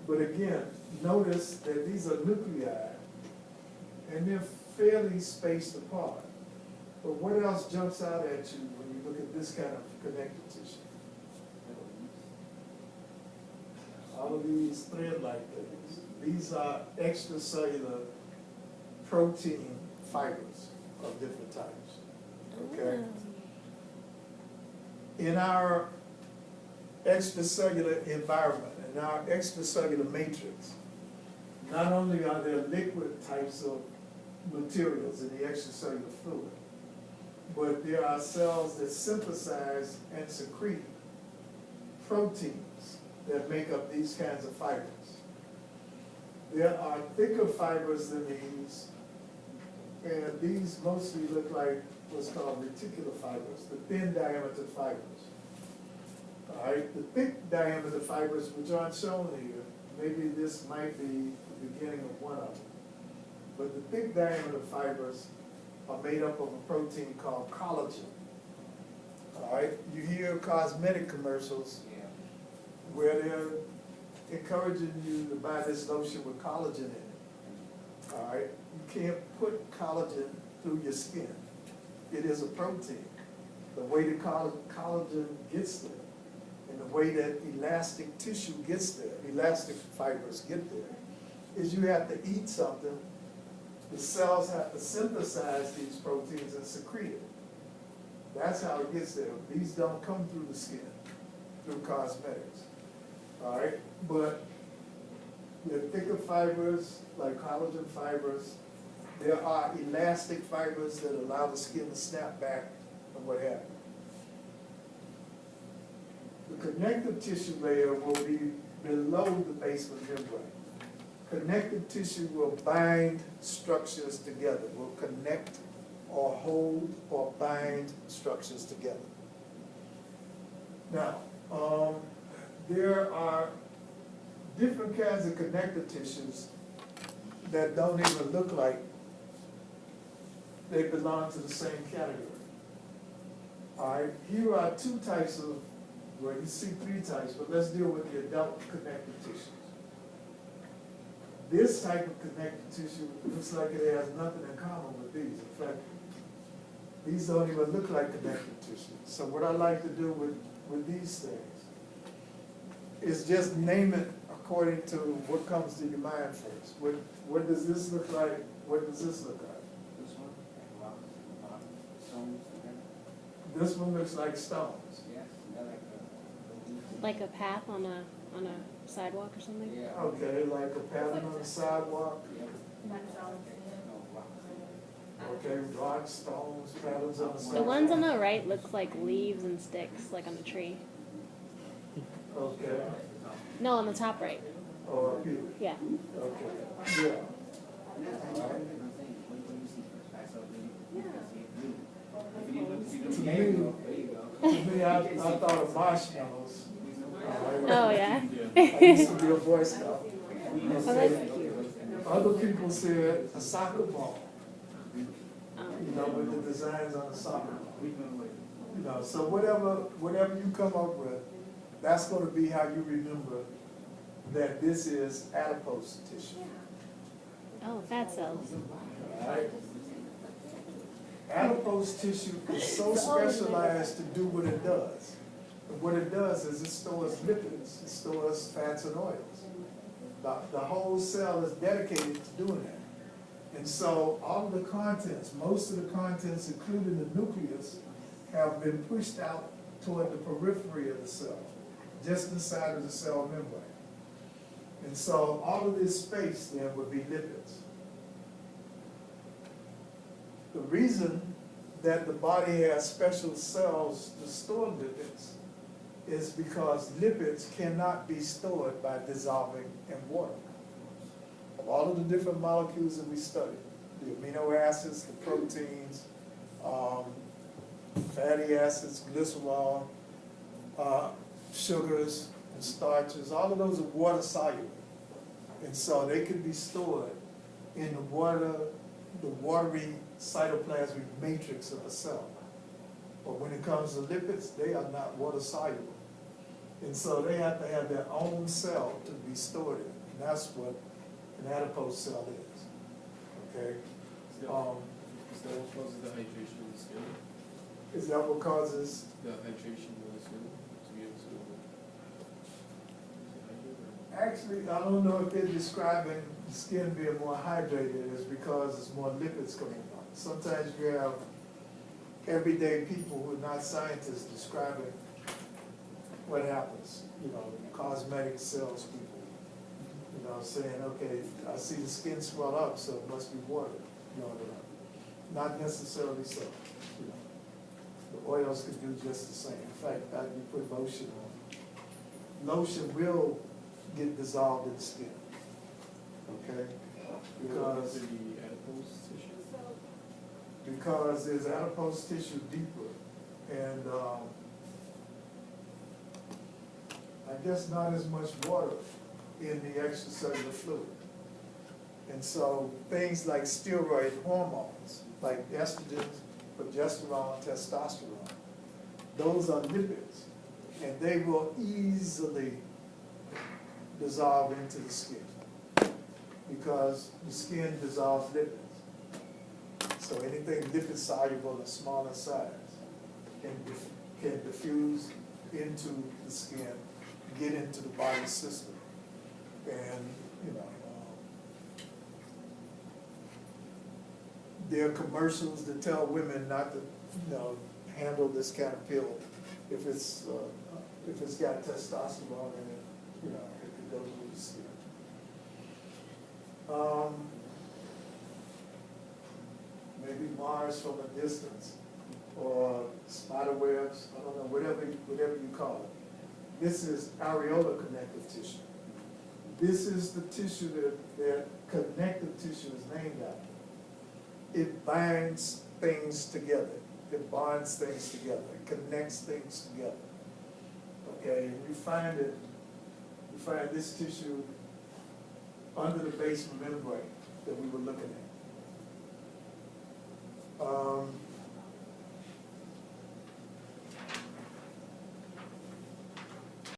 But again, notice that these are nuclei, and they're fairly spaced apart. But what else jumps out at you when you look at this kind of connective tissue? All of these thread-like things. These are extracellular protein fibers of different types, okay? In our extracellular environment, in our extracellular matrix, not only are there liquid types of materials in the extracellular fluid, but there are cells that synthesize and secrete proteins that make up these kinds of fibers. There are thicker fibers than these, and these mostly look like what's called reticular fibers, the thin diameter fibers. All right, the thick diameter fibers, which aren't shown here, maybe this might be the beginning of one of them. But the thick diameter fibers are made up of a protein called collagen. All right, you hear cosmetic commercials where they're encouraging you to buy this lotion with collagen in it. All right, you can't put collagen through your skin. It is a protein. The way the collagen gets there, and the way that elastic tissue gets there, elastic fibers get there, is you have to eat something. The cells have to synthesize these proteins and secrete it. That's how it gets there. These don't come through the skin, through cosmetics. All right, but the thicker fibers, like collagen fibers, there are elastic fibers that allow the skin to snap back and what have you. The connective tissue layer will be below the basement membrane. Connective tissue will bind structures together, will connect or hold or bind structures together. Now, there are different kinds of connective tissues that don't even look like they belong to the same category. All right, here are two types of, well, you see three types, but let's deal with the adult connective tissues. This type of connective tissue looks like it has nothing in common with these. In fact, these don't even look like connective tissue. So what I like to do with these things is just name it according to what comes to your mind first. What does this look like? What does this look like? This one, stones. This one looks like stones. Yes, they're Like a path on a sidewalk or something? yeah. Okay, like a pattern on the sidewalk. Okay, rocks, stones, patterns on the sidewalk. The ones on the right look like leaves and sticks, like on a tree. Okay. No, on the top right. Or here. Yeah. Okay. Yeah. To me, I thought of marshmallows. Oh, yeah. I used to be a Boy Scout. Oh, that's cute. Other people said a soccer ball, Um, you know, with the designs on the soccer ball. You know, so whatever you come up with, that's going to be how you remember that this is adipose tissue. oh, fat cells. All right? Adipose tissue is so specialized to do what it does. And what it does is it stores lipids, it stores fats and oils. The whole cell is dedicated to doing that. And so all of the contents, most of the contents, including the nucleus, have been pushed out toward the periphery of the cell, just inside of the cell membrane. And so all of this space then would be lipids. The reason that the body has special cells to store lipids is because lipids cannot be stored by dissolving in water. Of all of the different molecules that we studied, the amino acids, the proteins, fatty acids, glycerol, sugars, and starches, all of those are water soluble. And so they can be stored in the watery cytoplasmic matrix of a cell. But when it comes to lipids, they are not water soluble. And so they have to have their own cell to be stored in, and that's what an adipose cell is, okay? Is that what causes the hydration in the skin? Is that what causes, The hydration in the skin to be able to hydrate or? actually, I don't know if they're describing the skin being more hydrated, is because there's more lipids coming out. Sometimes you have everyday people who are not scientists describing what happens, you know, cosmetic salespeople, you know, saying, okay, I see the skin swell up, so it must be water, you know, not necessarily so, you know. The oils could do just the same. In fact, after you put lotion on, lotion will get dissolved in the skin, okay? Because Could be adipose tissue? because there's adipose tissue deeper, and I guess not as much water in the extracellular fluid. And so things like steroid hormones, like estrogen, progesterone, testosterone, those are lipids, and they will easily dissolve into the skin because the skin dissolves lipids. So anything lipid soluble in smaller size can diffuse into the skin, get into the body system. And, you know, there are commercials that tell women not to, you know, handle this kind of pill if it's got testosterone in it, you know, it could go through the skin. Maybe Mars from a distance, or spider webs, I don't know, whatever you call it. This is areolar connective tissue. This is the tissue that connective tissue is named after. It binds things together. It bonds things together. It connects things together. Okay, and you find this tissue under the basement membrane that we were looking at.